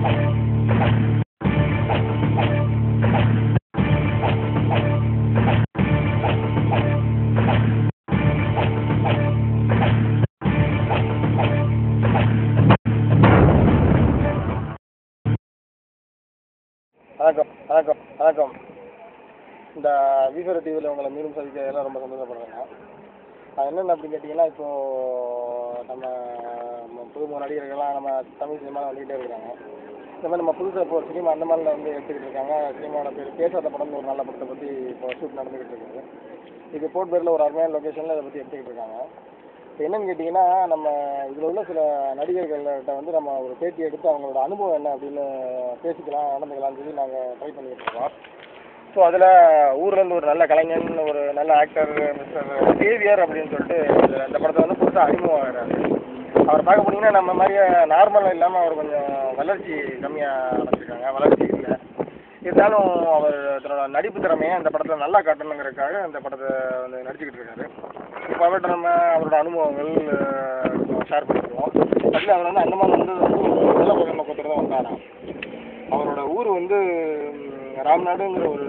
வணக்கம் வணக்கம் வணக்கம். இந்த வீசர டிவியில் உங்களை மீண்டும் சந்திக்க எல்லாம் ரொம்ப சந்தோஷப்படுறேங்க. என்னென்ன அப்படின்னு கேட்டிங்கன்னா, இப்போது நம்ம புது நடிகர்கள்லாம் நம்ம தமிழ் சினிமாவில் வந்துக்கிட்டே இருக்கிறாங்க. இந்த மாதிரி நம்ம புதுசாக இப்போ ஒரு சினிமா அந்த மாதிரில வந்து எடுத்துக்கிட்டு இருக்காங்க. சினிமாவோட பேர் பேசாத படம்னு ஒரு நல்ல படத்தை பற்றி இப்போ ஷூட் நடந்துக்கிட்டு இருக்குது. இது போர்ட் பேரில் ஒரு அருமையான லொக்கேஷனில் இதை பற்றி எடுத்துக்கிட்டு இருக்காங்க. இப்போ என்னென்னு கேட்டிங்கன்னா, நம்ம இதில் உள்ள சில நடிகர்கள்கிட்ட வந்து நம்ம ஒரு பேட்டி எடுத்து அவங்களோட அனுபவம் என்ன அப்படின்னு பேசிக்கலாம், நடந்துக்கலாம்னு சொல்லி நாங்கள் ட்ரை பண்ணிக்கிட்டு இருக்கோம். ஸோ அதில் ஊர்லேருந்து ஒரு நல்ல கலைஞன், ஒரு நல்ல ஆக்டர் மிஸ்டர் சேவியர் அப்படின்னு சொல்லிட்டு அந்த படத்தை வந்து புதுசாக அறிமுகம் ஆகிறாரு. அவர் பார்க்க போனீங்கன்னா நம்ம மாதிரியே நார்மலாக இல்லாமல் அவர் கொஞ்சம் வளர்ச்சி கம்மியாக அடைஞ்சிருக்காங்க, வளர்ச்சி இல்லை. இருந்தாலும் அவர் தன்னோட நடிப்பு திறமையை அந்த படத்தில் நல்லா காட்டணுங்கிறதுக்காக அந்த படத்தை வந்து நடிச்சுக்கிட்டு இருக்காரு. இப்போ அவர்கிட்ட நம்ம அவரோட அனுபவங்கள் ஷேர் பண்ணிக்குவோம். அதில் அவர் வந்து அந்தமான் வந்து நல்ல பக நோக்கத்தோடு தான் வந்தாராம். அவரோட ஊர் வந்து ராம்நாடுங்கிற ஒரு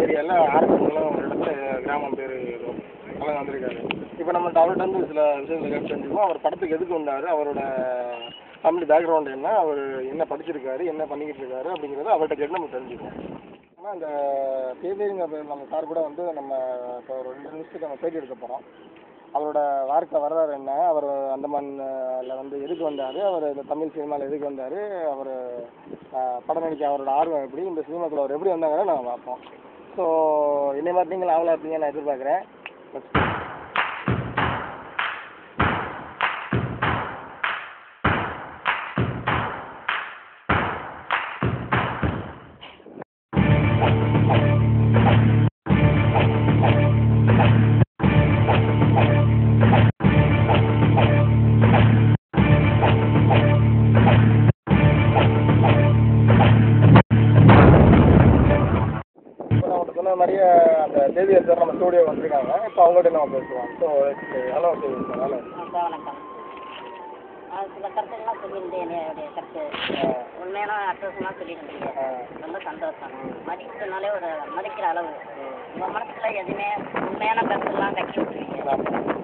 ஏரியாவில் ஆரம்பத்தில் ஒரு இடத்துல கிராமம் பேர் அங்கே வந்திருக்காரு. இப்போ நம்ம அவர்கிட்ட வந்து சில விஷயங்களை கேட்டு தெரிஞ்சுக்குவோம். அவர் படத்துக்கு எதுக்கு வந்தார், அவரோட ஃபேமிலி பேக்ரவுண்ட் என்ன, அவர் என்ன படிச்சிருக்காரு, என்ன பண்ணிக்கிட்டு இருக்காரு அப்படிங்கிறத அவர்கிட்ட கேட்டு நம்ம தெரிஞ்சுக்குவோம். ஆனால் இந்த பேருங்கிற நம்ம சார் கூட வந்து நம்ம இப்போ ஒரு 2 நிமிஷத்துக்கு நம்ம பேட்டி எடுக்க போகிறோம். அவரோட வாழ்க்கை வரலாறு என்ன, அவர் அந்தமானில் வந்து எதுக்கு வந்தார், அவர் இந்த தமிழ் சினிமாவில் எதுக்கு வந்தார், அவர் படம் நடிக்க அவரோட ஆர்வம் எப்படி, இந்த சினிமாக்குள்ள அவர் எப்படி வந்தாங்கன்னு நாங்கள் பார்ப்போம். ஸோ என்னை மாதிரி நீங்கள் ஆவலாக இருப்பீங்க நான் எதிர்பார்க்குறேன். மாதிரியே அந்த தேவியர் சார் நம்ம ஸ்டூடியோ வந்திருக்காங்க. இப்போ அவங்கள்ட்ட நம்ம பேசுவோம். So hello Deviyar sir. Hello வணக்கம். சில கருத்துக்கள்லாம் சொல்லியிருந்தேன். என்னுடைய கருத்து உண்மையான அர்த்தமாக சொல்லியிருந்தீங்க. ரொம்ப சந்தோஷம். மதிக்கிறதுனாலே ஒரு மதிக்கிற அளவு உங்கள் மனசுல எதுவுமே உண்மையான கருத்துலாம் கட்டி விட்டுருக்கீங்க.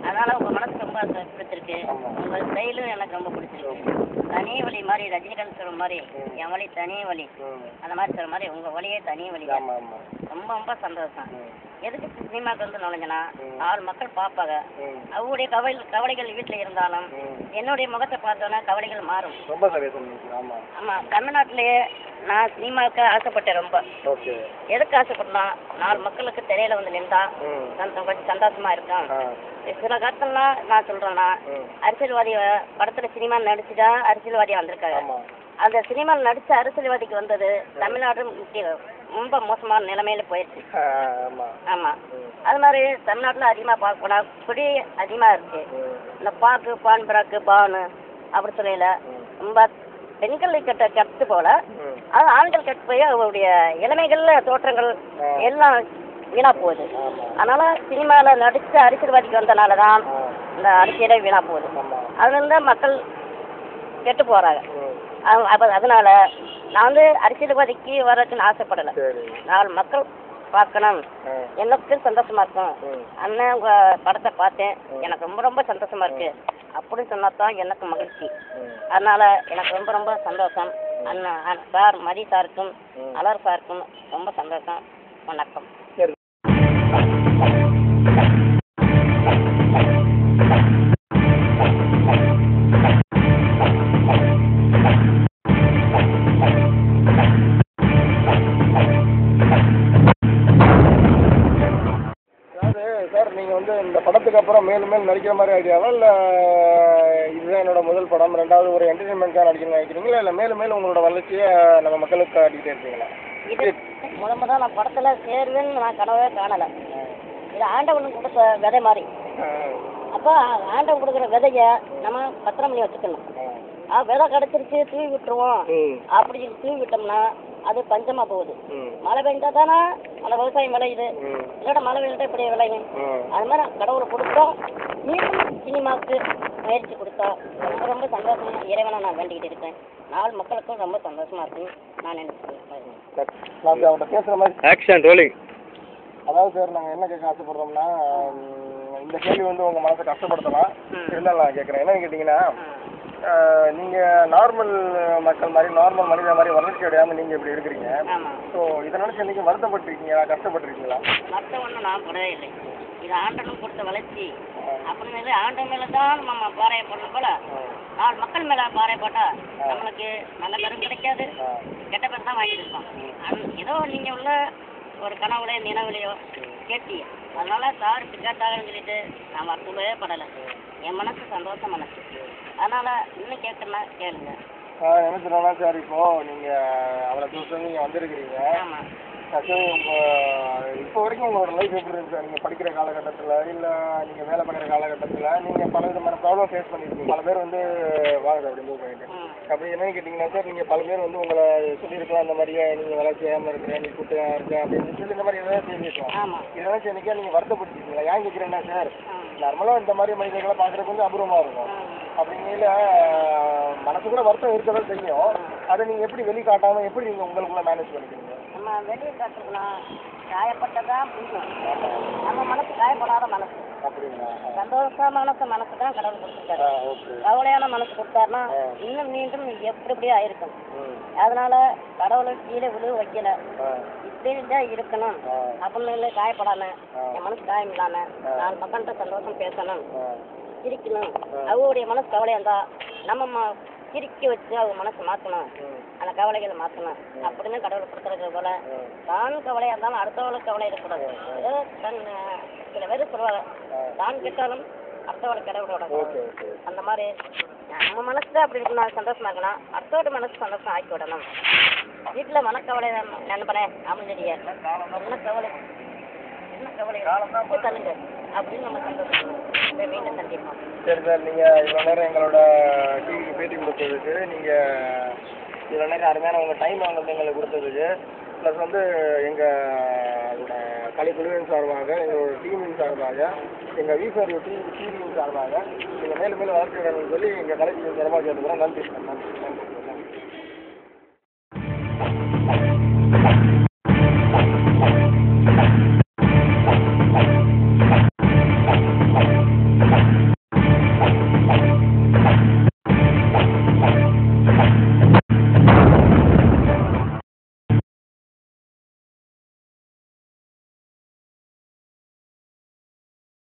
அதனால் உங்கள் மனசு ரொம்ப பிடிச்சிருக்கு. உங்கள் ஸ்டைலும் எனக்கு ரொம்ப பிடிச்சிருக்கு. தனி வழி மாதிரி ரஜினிகாந்த் சொல்கிற மாதிரி என் வழி தனி வழி அந்த மாதிரி சொல்கிற மாதிரி உங்கள் வழியே தனி வழி தான். ரொம்ப ரொம்ப சந்தோஷம். எதுக்கு சினிமாவுக்கு வந்து நுழைஞ்சனா 4 மக்கள் பார்ப்பாங்க. அவங்களுடைய கவலைகள் வீட்டில் இருந்தாலும் என்னுடைய முகத்தை பார்த்தோன்னா கவலைகள் மாறும். ரொம்ப சரியா. ஆமாம், தமிழ்நாட்டிலேயே நான் சினிமாவுக்கு ஆசைப்பட்டேன். ரொம்ப எதுக்கு ஆசைப்பட்டேன்னா 4 மக்களுக்கு திரையில வந்து நின்றா கொஞ்சம் சந்தோஷமா இருக்கும். சில காலத்துலாம் நான் சொல்றேன்னா அரசியல்வாதி படத்துல சினிமா நடிச்சுட்டா அரசியல்வாதியா வந்திருக்காங்க. அந்த சினிமாவில் நடிச்ச அரசியல்வாதிக்கு வந்தது தமிழ்நாடு ரொம்ப மோசமான நிலைமையில போயிடுச்சு. ஆமா, அது மாதிரி தமிழ்நாட்டில் அதிகமாக பார்க்க போனா குடி அதிகமாக இருக்கு. இந்த பாக்கு பான் பிராக்கு பானு அப்படி சொல்லல ரொம்ப பெண்கள் கெட்டு போல, அது ஆண்கள் கெட்டு போய் அவங்களுடைய இளமைகள்ல தோற்றங்கள் எல்லாம் வீணா போகுது. அதனால சினிமாவில் நடிச்ச அரசியல்வாதிக்கு வந்தனால தான் இந்த அரசியலே வீணா போகுது. அதுல மக்கள் கெட்டு போறாங்க. அதனால நான் வந்து அரசியல்வாதிக்கு வர்றதுன்னு ஆசைப்படலை. 4 மக்கள் பார்க்கணும், எனக்கு சந்தோஷமா இருக்கும். அண்ணன் உங்க படத்தை பார்த்தேன், எனக்கு ரொம்ப ரொம்ப சந்தோஷமா இருக்கு அப்படி சொன்னாதான் எனக்கு மகிழ்ச்சி. அதனால எனக்கு ரொம்ப ரொம்ப சந்தோஷம். அண்ணன் சார் மதி சாருக்கும் அலர் சாருக்கும் ரொம்ப சந்தோஷம். வணக்கம். இந்த படத்துக்கு அப்புறம் மேலும் மேலும் நடிக்கிற மாதிரி ஐடியாவா, இல்லை இதுதான் என்னோட முதல் படம், 2வது ஒரு என்டர்டைன்மெண்ட்டாக நடிக்கணும்னு நினைக்கிறீங்களா, இல்லை மேலும் மேலும் உங்களோட வளர்ச்சியை நம்ம மக்களுக்கு காட்டிக்கிட்டே இருக்கீங்களா? இது முதல்ல நான் படத்தில் சேருவேன்னு நான் கனவே காணலை. இது ஆண்டவனுக்கு கொடுத்த விதை மாதிரி. அப்போ ஆண்டவன் கொடுக்குற விதைய நம்ம பத்திரம் பண்ணி வச்சுக்கணும். விதை கிடச்சிருச்சு தூவி விட்டுருவோம் அப்படி தூவி விட்டோம்னா அது பஞ்சமா போகுது. மழை பெஞ்சா தானே அந்த விவசாயம் விளையுது, இல்லைன்னா மழை பெஞ்சா இப்படி விளையும். அது மாதிரி கடவுளை கொடுத்தோம். மீண்டும் சினிமாவுக்கு முயற்சி கொடுத்தா ரொம்ப ரொம்ப சந்தோஷமா இறைவனை நான் வேண்டிக்கிட்டு இருக்கேன். நாலு மக்களுக்கும் ரொம்ப சந்தோஷமா இருக்குன்னு நான் நினைக்கிறேன். நான் அவர்கிட்ட பேசுகிற மாதிரி ஆக்ஷன் ரோலிங். அதாவது சார் நாங்கள் என்ன கேட்க ஆசைப்படுறோம்னா, இந்த கேள்வி வந்து உங்கள் மனசை கஷ்டப்படுத்தலாம், இருந்தாலும் நான் கேட்குறேன். என்னன்னு கேட்டிங்கன்னா, நீங்கள் நார்மல் மக்கள் மாதிரி நார்மல் மனித மாதிரி வளர்ச்சி அடையாமல் நீங்கள் இப்படி இருக்கிறீங்க. ஸோ இதை நினச்சி நீங்கள் வருத்தப்பட்டிருக்கீங்களா, கஷ்டப்பட்டிருக்கீங்களா? வருத்தம் ஒன்றும் நான் படவே இல்லை. இது ஆண்டவன் கொடுத்த வளர்ச்சி. அப்படின்னு ஆண்டவன் மேலே தான் நம்ம பாறையப்படணும் போல நாலு மக்கள் மேலே பாறையப்பட்டா நம்மளுக்கு நல்ல பேரும் கிடைக்காது, கெட்ட பேர் தான் வாங்கிட்டு இருக்கோம். ஏதோ நீங்கள் உள்ள ஒரு கனவுலையோ நினைவுலையோ கேட்டீங்க, அதனால சாருக்கு கேட்டாங்கன்னு சொல்லிட்டு நான் வருத்தமே படலை. என் மனசு சந்தோஷ மனசு, அதனால இன்னும் கேட்கறனா கேளுங்க. என்ன சொல்லலாம் சார், இப்போது நீங்கள் அவ்வளோ தூரம் நீங்கள் வந்திருக்கிறீங்க. ஆமாம். சரி, இப்போ வரைக்கும் உங்களோட லைஃப் எப்படி இருக்கு சார்? நீங்கள் படிக்கிற காலகட்டத்தில் இல்லை நீங்கள் வேலை பண்ணுற காலகட்டத்தில் நீங்கள் பல விதமான ப்ராப்ளம் ஃபேஸ் பண்ணியிருக்கீங்க. பல பேர் வந்து வாங்க அப்படி மூவ் பண்ணிட்டு அப்படி என்னன்னு கேட்டிங்கன்னா சார், நீங்கள் பல பேர் வந்து உங்களை சொல்லியிருக்கலாம், இந்த மாதிரியே நீங்கள் வேலை செய்யாமல் இருக்கிறேன், நீ கூட்டாக இருக்க அப்படின்னு சொல்லி இந்த மாதிரி ஏதாவது தெரிஞ்சிருக்கலாம். இதெல்லாம் சரிக்கா நீங்கள் வருத்தப்பட்டுருக்கீங்களா? ஏன் கேட்குறேன்னா சார், நார்மலாக இந்த மாதிரி மனிதர்களை பார்க்குறது கொஞ்சம் அபூர்வமாக இருக்கும். அப்படிங்கையில் மனசு கூட வருத்தம் இருக்கதான் தெரியும். அதை நீங்கள் எப்படி வெளிக்காட்டாமல் எப்படி நீங்கள் உங்களுக்குள்ள மேனேஜ் பண்ணிக்கிறீங்க? நம்ம வெளியே காட்டுறதுனா காயப்பட்டதான் புரியும். நம்ம மனசு காயப்படாத மனசு. அப்படிங்களா? சந்தோஷமான மனசு தான் கடவுள் கொடுத்துருக்காரு. கவலையான மனசு கொடுத்தாருன்னா இன்னும் மீண்டும் எப்படி எப்படியே ஆயிருக்கும். அதனால கடவுளை கீழே விழுவ வைக்கல, இப்படி தான் இருக்கணும் அப்படின்னு காயப்படாம, என் மனசு காயம் இல்லாம நாலு மக்கள்கிட்ட சந்தோஷம் பேசணும், சிரிக்கணும். அவங்களுடைய மனசு கவலையா இருந்தா நம்ம சிரிக்க வச்சு அவங்க மனசை மாற்றணும், அந்த கவலைகளை மாற்றணும் அப்படின்னு கடவுளை கொடுத்துருக்கிற போல தான் கவலையாக இருந்தாலும் அடுத்தவளுக்கு கவலை இருக்கக்கூடாது. ஏதோ தன் சில பேர் சொல்லுவாங்க, தான் கேட்டாலும் அடுத்தவளுக்கு கடவுளோட அந்த மாதிரி நம்ம மனசு அப்படி இருக்கணும், சந்தோஷமா இருக்கணும், அடுத்தவட மனசு சந்தோஷம் ஆக்கி விடணும். வீட்டில் மனக்கவலை நினைப்பறேன் அப்படின்னு என்ன கவலை தள்ளுங்க அப்படின்னு நம்ம சந்தோஷம் மீண்டும் சந்திப்போம். சரி சார், நீங்கள் இவ்வளோ நேரம் எங்களோட டிவிக்கு பேட்டி கொடுத்ததுக்கு, நீங்கள் இவ்வளோ நேரம் அருமையான உங்கள் டைம் வந்து எங்களுக்கு கொடுத்ததுக்கு, ப்ளஸ் வந்து எங்களோட கலைக்குழுவின் சார்பாக, எங்களோட டீமின் சார்பாக, எங்கள் வீஃபர் டிவியின் சார்பாக நீங்கள் மேலும் மேலும் வளர்ச்சி சொல்லி எங்கள் கலைக்குழுவின் சார்பாக கேட்டுக்கிறோம். நன்றி சார், நன்றி நன்றி.